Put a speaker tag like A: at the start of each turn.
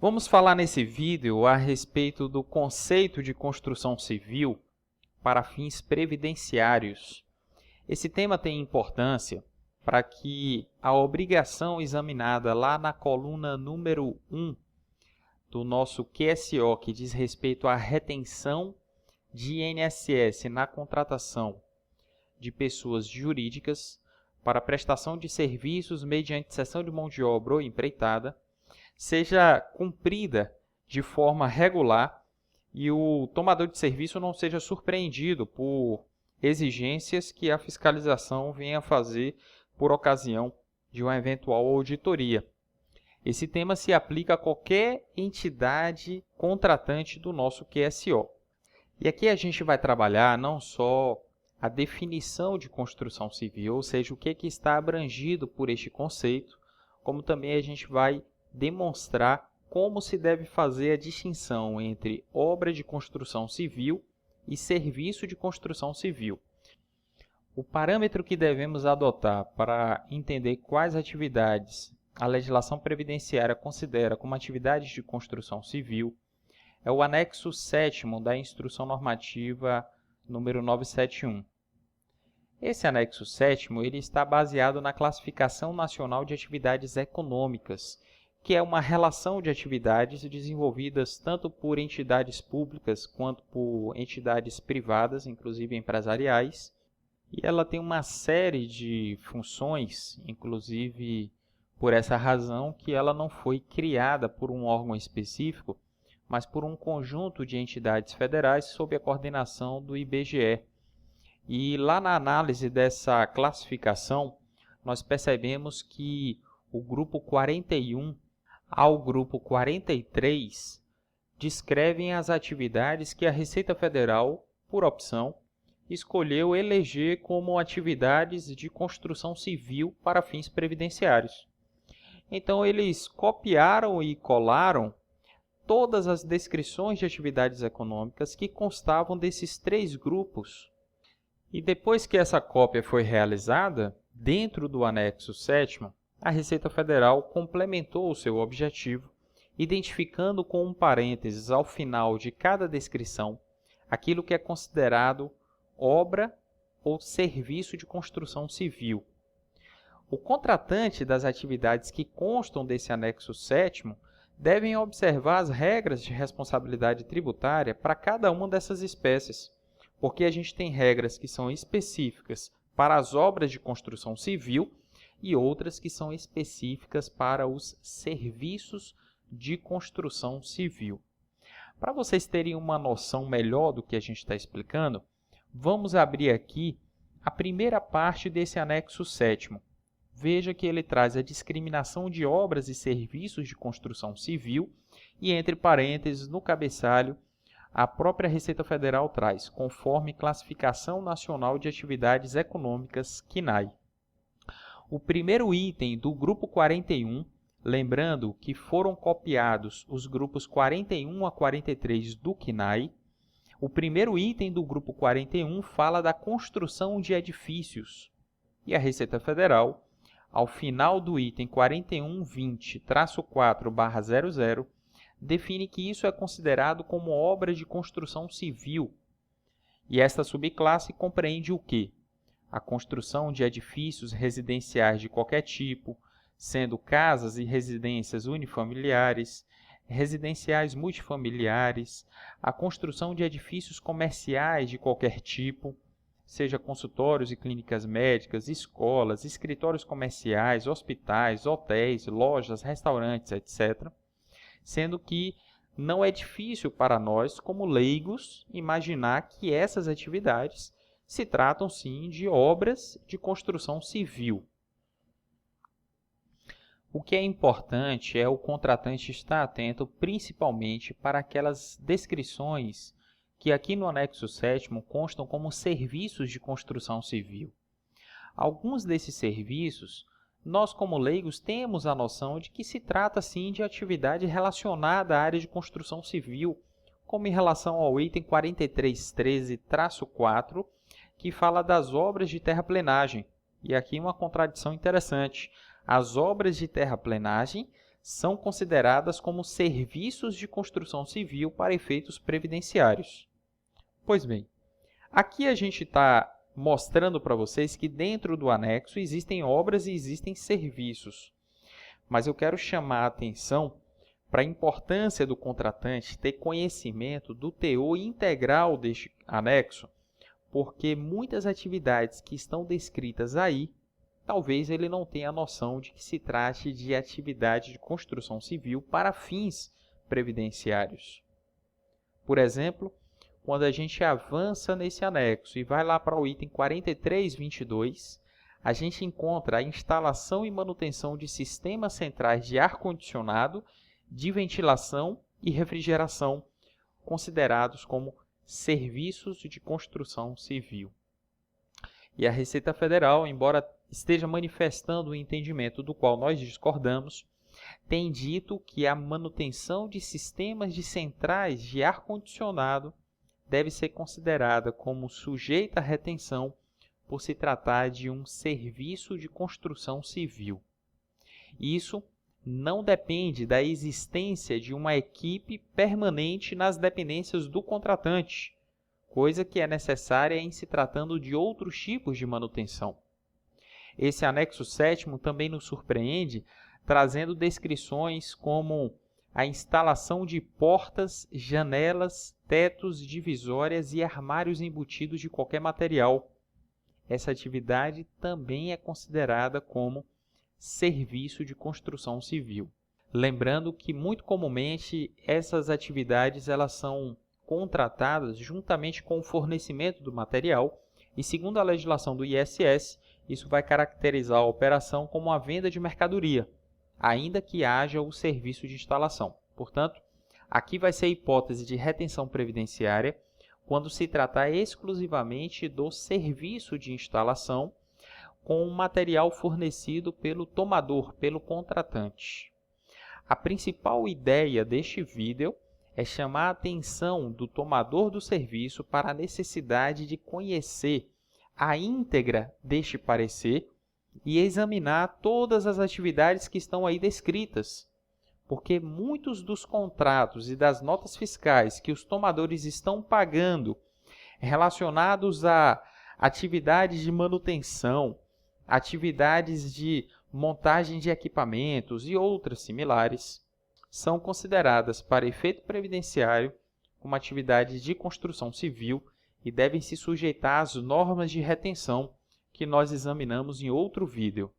A: Vamos falar nesse vídeo a respeito do conceito de construção civil para fins previdenciários. Esse tema tem importância para que a obrigação examinada lá na coluna número 1 do nosso QSO, que diz respeito à retenção de INSS na contratação de pessoas jurídicas para prestação de serviços mediante cessão de mão de obra ou empreitada, seja cumprida de forma regular e o tomador de serviço não seja surpreendido por exigências que a fiscalização venha a fazer por ocasião de uma eventual auditoria. Esse tema se aplica a qualquer entidade contratante do nosso QSO. E aqui a gente vai trabalhar não só a definição de construção civil, ou seja, o que está abrangido por este conceito, como também a gente vai demonstrar como se deve fazer a distinção entre obra de construção civil e serviço de construção civil. O parâmetro que devemos adotar para entender quais atividades a legislação previdenciária considera como atividades de construção civil é o anexo 7º da Instrução Normativa número 971. Esse anexo 7º ele está baseado na Classificação Nacional de Atividades Econômicas, que é uma relação de atividades desenvolvidas tanto por entidades públicas quanto por entidades privadas, inclusive empresariais. E ela tem uma série de funções, inclusive por essa razão que ela não foi criada por um órgão específico, mas por um conjunto de entidades federais sob a coordenação do IBGE. E lá na análise dessa classificação, nós percebemos que o grupo 41 ao grupo 43 descrevem as atividades que a Receita Federal, por opção, escolheu eleger como atividades de construção civil para fins previdenciários. Então, eles copiaram e colaram todas as descrições de atividades econômicas que constavam desses três grupos. E depois que essa cópia foi realizada, dentro do anexo 7º, a Receita Federal complementou o seu objetivo, identificando com um parênteses ao final de cada descrição aquilo que é considerado obra ou serviço de construção civil. O contratante das atividades que constam desse anexo 7º devem observar as regras de responsabilidade tributária para cada uma dessas espécies, porque a gente tem regras que são específicas para as obras de construção civil e outras que são específicas para os serviços de construção civil. Para vocês terem uma noção melhor do que a gente está explicando, vamos abrir aqui a primeira parte desse anexo 7º. Veja que ele traz a discriminação de obras e serviços de construção civil e, entre parênteses, no cabeçalho, a própria Receita Federal traz, conforme Classificação Nacional de Atividades Econômicas, CNAE. O primeiro item do grupo 41, lembrando que foram copiados os grupos 41 a 43 do CNAE, o primeiro item do grupo 41 fala da construção de edifícios. E a Receita Federal, ao final do item 4120-4/00, define que isso é considerado como obra de construção civil. E esta subclasse compreende o quê? A construção de edifícios residenciais de qualquer tipo, sendo casas e residências unifamiliares, residenciais multifamiliares, a construção de edifícios comerciais de qualquer tipo, seja consultórios e clínicas médicas, escolas, escritórios comerciais, hospitais, hotéis, lojas, restaurantes, etc., sendo que não é difícil para nós, como leigos, imaginar que essas atividades se tratam, sim, de obras de construção civil. O que é importante é o contratante estar atento principalmente para aquelas descrições que aqui no anexo 7º constam como serviços de construção civil. Alguns desses serviços, nós como leigos temos a noção de que se trata sim de atividade relacionada à área de construção civil, como em relação ao item 4313-4, que fala das obras de terraplenagem. E aqui uma contradição interessante. As obras de terraplenagem são consideradas como serviços de construção civil para efeitos previdenciários. Pois bem, aqui a gente está mostrando para vocês que dentro do anexo existem obras e existem serviços. Mas eu quero chamar a atenção para a importância do contratante ter conhecimento do teor integral deste anexo, porque muitas atividades que estão descritas aí, talvez ele não tenha noção de que se trate de atividade de construção civil para fins previdenciários. Por exemplo, quando a gente avança nesse anexo e vai lá para o item 43.22, a gente encontra a instalação e manutenção de sistemas centrais de ar-condicionado, de ventilação e refrigeração, considerados como serviços de construção civil. E a Receita Federal, embora esteja manifestando o entendimento do qual nós discordamos, tem dito que a manutenção de sistemas de centrais de ar-condicionado deve ser considerada como sujeita à retenção por se tratar de um serviço de construção civil. Isso não depende da existência de uma equipe permanente nas dependências do contratante, coisa que é necessária em se tratando de outros tipos de manutenção. Esse anexo 7º também nos surpreende, trazendo descrições como a instalação de portas, janelas, tetos, divisórias e armários embutidos de qualquer material. Essa atividade também é considerada como serviço de construção civil. Lembrando que, muito comumente, essas atividades elas são contratadas juntamente com o fornecimento do material e, segundo a legislação do ISS, isso vai caracterizar a operação como a venda de mercadoria, ainda que haja o serviço de instalação. Portanto, aqui vai ser a hipótese de retenção previdenciária quando se tratar exclusivamente do serviço de instalação com o material fornecido pelo tomador, pelo contratante. A principal ideia deste vídeo é chamar a atenção do tomador do serviço para a necessidade de conhecer a íntegra deste parecer e examinar todas as atividades que estão aí descritas, porque muitos dos contratos e das notas fiscais que os tomadores estão pagando relacionados a atividades de manutenção, atividades de montagem de equipamentos e outras similares, são consideradas para efeito previdenciário como atividades de construção civil e devem se sujeitar às normas de retenção que nós examinamos em outro vídeo.